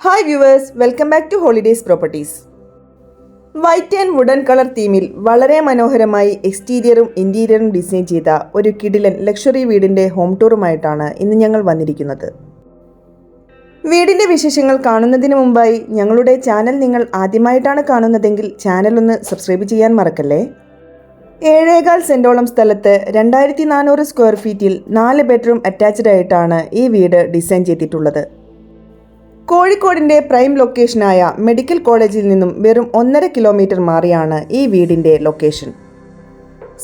Hi viewers, welcome back to holidays properties. White and wooden colour തീമിൽ വളരെ മനോഹരമായി എക്സ്റ്റീരിയറും ഇൻറ്റീരിയറും ഡിസൈൻ ചെയ്ത ഒരു കിടിലൻ ലക്ഷറി വീടിൻ്റെ ഹോം ടൂറുമായിട്ടാണ് ഇന്ന് ഞങ്ങൾ വന്നിരിക്കുന്നത്. വീടിൻ്റെ വിശേഷങ്ങൾ കാണുന്നതിന് മുമ്പായി ഞങ്ങളുടെ ചാനൽ നിങ്ങൾ ആദ്യമായിട്ടാണ് കാണുന്നതെങ്കിൽ ചാനൽ ഒന്ന് സബ്സ്ക്രൈബ് ചെയ്യാൻ മറക്കല്ലേ. 7.25 സെൻറ്റോളം സ്ഥലത്ത് 2400 സ്ക്വയർ ഫീറ്റിൽ 4 ബെഡ്റൂം അറ്റാച്ച്ഡ് ആയിട്ടാണ് ഈ വീട് ഡിസൈൻ ചെയ്തിട്ടുള്ളത്. കോഴിക്കോടിൻ്റെ പ്രൈം ലൊക്കേഷനായ മെഡിക്കൽ കോളേജിൽ നിന്നും വെറും 1.5 കിലോമീറ്റർ മാറിയാണ് ഈ വീടിൻ്റെ ലൊക്കേഷൻ.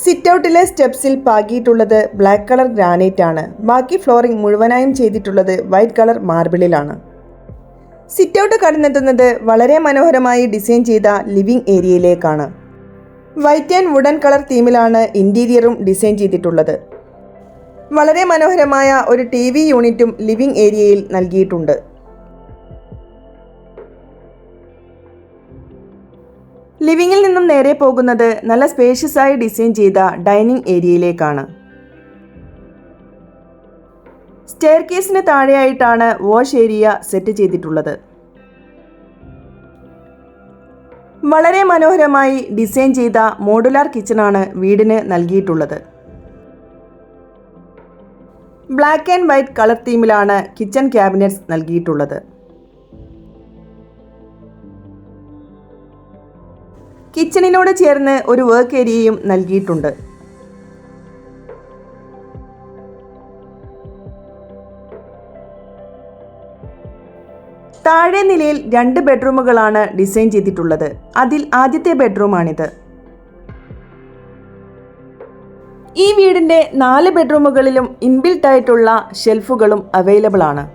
സിറ്റൗട്ടിലെ സ്റ്റെപ്സിൽ പാകിയിട്ടുള്ളത് ബ്ലാക്ക് കളർ ഗ്രാനൈറ്റ് ആണ്. ബാക്കി ഫ്ലോറിംഗ് മുഴുവനായും ചെയ്തിട്ടുള്ളത് വൈറ്റ് കളർ മാർബിളിലാണ്. സിറ്റൗട്ട് കടന്നെത്തുന്നത് വളരെ മനോഹരമായി ഡിസൈൻ ചെയ്ത ലിവിംഗ് ഏരിയയിലേക്കാണ്. വൈറ്റ് ആൻഡ് വുഡൻ കളർ തീമിലാണ് ഇൻറ്റീരിയറും ഡിസൈൻ ചെയ്തിട്ടുള്ളത്. വളരെ മനോഹരമായ ഒരു TV യൂണിറ്റും ലിവിംഗ് ഏരിയയിൽ നൽകിയിട്ടുണ്ട്. ലിവിങ്ങിൽ നിന്നും നേരെ പോകുന്നത് നല്ല സ്പേഷ്യസ് ആയി ഡിസൈൻ ചെയ്ത ഡൈനിങ് ഏരിയയിലേക്കാണ്. സ്റ്റെയർകേസിന് താഴെയായിട്ടാണ് വാഷ് ഏരിയ സെറ്റ് ചെയ്തിട്ടുള്ളത്. വളരെ മനോഹരമായി ഡിസൈൻ ചെയ്ത മോഡുലാർ കിച്ചണാണ് വീടിന് നൽകിയിട്ടുള്ളത്. ബ്ലാക്ക് ആൻഡ് വൈറ്റ് കളർ തീമിലാണ് കിച്ചൺ ക്യാബിനറ്റ്സ് നൽകിയിട്ടുള്ളത്. കിച്ചണിനോട് ചേർന്ന് ഒരു വർക്ക് ഏരിയയും നൽകിയിട്ടുണ്ട്. താഴെ നിലയിൽ 2 ബെഡ്റൂമുകളാണ് ഡിസൈൻ ചെയ്തിട്ടുള്ളത്. അതിൽ ആദ്യത്തെ ബെഡ്റൂമാണിത്. ഈ വീടിന്റെ 4 ബെഡ്റൂമുകളിലും ഇൻബിൽട്ട് ആയിട്ടുള്ള ഷെൽഫുകളും അവൈലബിൾ ആണ്.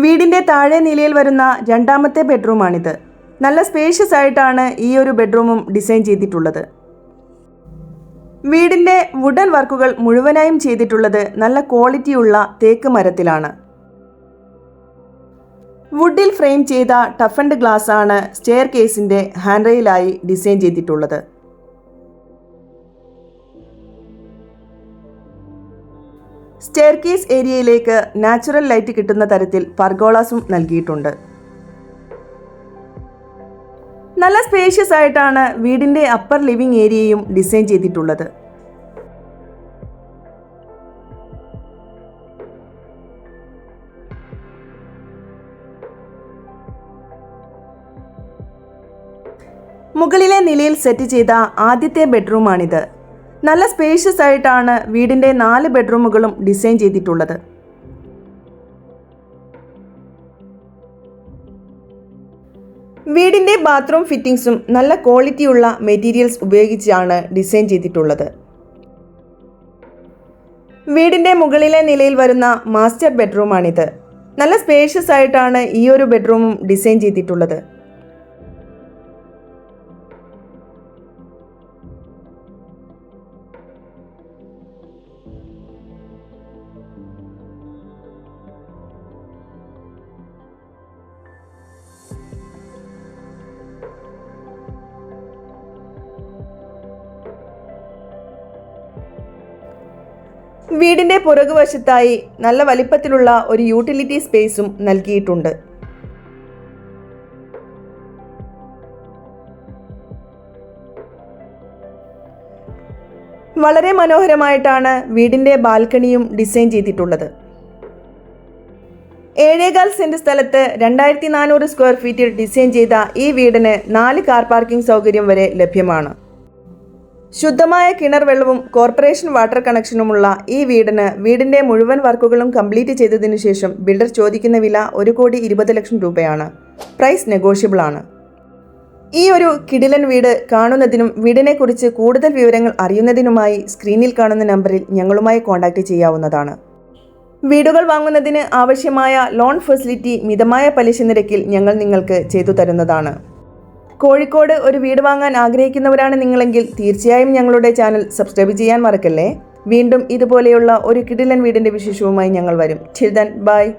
വീടിൻ്റെ താഴെ നിലയിൽ വരുന്ന 2ാമത്തെ ബെഡ്റൂമാണിത്. നല്ല സ്പേഷ്യസ് ആയിട്ടാണ് ഈ ഒരു ബെഡ്റൂമും ഡിസൈൻ ചെയ്തിട്ടുള്ളത്. വീടിൻ്റെ വുഡൻ വർക്കുകൾ മുഴുവനായും ചെയ്തിട്ടുള്ളത് നല്ല ക്വാളിറ്റിയുള്ള തേക്ക് മരത്തിലാണ്. വുഡിൽ ഫ്രെയിം ചെയ്ത ടഫൻഡ് ഗ്ലാസ് ആണ് സ്റ്റെയർ കേസിൻ്റെ ഹാൻഡ് റെയിലായി ഡിസൈൻ ചെയ്തിട്ടുള്ളത്. സ്റ്റെയർകേസ് ഏരിയയിലേക്ക് നാച്ചുറൽ ലൈറ്റ് കിട്ടുന്ന തരത്തിൽ പർഗോളാസും നൽകിയിട്ടുണ്ട്. നല്ല സ്പേഷ്യസ് ആയിട്ടാണ് വീടിന്റെ അപ്പർ ലിവിംഗ് ഏരിയയും ഡിസൈൻ ചെയ്തിട്ടുള്ളത്. മുകളിലെ നിലയിൽ സെറ്റ് ചെയ്ത ആദ്യത്തെ ബെഡ്റൂമാണിത്. നല്ല സ്പേഷ്യസ് ആയിട്ടാണ് വീടിൻ്റെ 4 ബെഡ്റൂമുകളും ഡിസൈൻ ചെയ്തിട്ടുള്ളത്. വീടിൻ്റെ ബാത്റൂം ഫിറ്റിംഗ്സും നല്ല ക്വാളിറ്റിയുള്ള മെറ്റീരിയൽസ് ഉപയോഗിച്ചാണ് ഡിസൈൻ ചെയ്തിട്ടുള്ളത്. വീടിൻ്റെ മുകളിലെ നിലയിൽ വരുന്ന മാസ്റ്റർ ബെഡ്റൂമാണിത്. നല്ല സ്പേഷ്യസ് ആയിട്ടാണ് ഈ ഒരു ബെഡ്റൂമും ഡിസൈൻ ചെയ്തിട്ടുള്ളത്. വീടിൻ്റെ പുറകുവശത്തായി നല്ല വലിപ്പത്തിലുള്ള ഒരു യൂട്ടിലിറ്റി സ്പേസും നൽകിയിട്ടുണ്ട്. വളരെ മനോഹരമായിട്ടാണ് വീടിൻ്റെ ബാൽക്കണിയും ഡിസൈൻ ചെയ്തിട്ടുള്ളത്. 7.25 സെന്റ് സ്ഥലത്ത് 2400 സ്ക്വയർ ഫീറ്റിൽ ഡിസൈൻ ചെയ്ത ഈ വീടിന് 4 കാർ പാർക്കിംഗ് സൗകര്യം വരെ ലഭ്യമാണ്. ശുദ്ധമായ കിണർ വെള്ളവും കോർപ്പറേഷൻ വാട്ടർ കണക്ഷനുമുള്ള ഈ വീടിൻ്റെ മുഴുവൻ വർക്കുകളും കംപ്ലീറ്റ് ചെയ്തതിനു ശേഷം ബിൽഡർ ചോദിക്കുന്ന വില 1,20,00,000 രൂപയാണ്. പ്രൈസ് നെഗോഷ്യബിൾ ആണ്. ഈ ഒരു കിടിലൻ വീട് കാണുന്നതിനും വീടിനെക്കുറിച്ച് കൂടുതൽ വിവരങ്ങൾ അറിയുന്നതിനുമായി സ്ക്രീനിൽ കാണുന്ന നമ്പറിൽ ഞങ്ങളുമായി കോൺടാക്റ്റ് ചെയ്യാവുന്നതാണ്. വീടുകൾ വാങ്ങുന്നതിന് ആവശ്യമായ ലോൺ ഫെസിലിറ്റി മിതമായ പലിശ നിരക്കിൽ ഞങ്ങൾ നിങ്ങൾക്ക് ചെയ്തു തരുന്നതാണ്. കോഴിക്കോട് ഒരു വീട് വാങ്ങാൻ ആഗ്രഹിക്കുന്നവരാണ് നിങ്ങളെങ്കിൽ തീർച്ചയായും ഞങ്ങളുടെ ചാനൽ സബ്സ്ക്രൈബ് ചെയ്യാൻ മറക്കല്ലേ. വീണ്ടും ഇതുപോലെയുള്ള ഒരു കിടിലൻ വീടിൻ്റെ വിശേഷവുമായി ഞങ്ങൾ വരും. Till then, bye.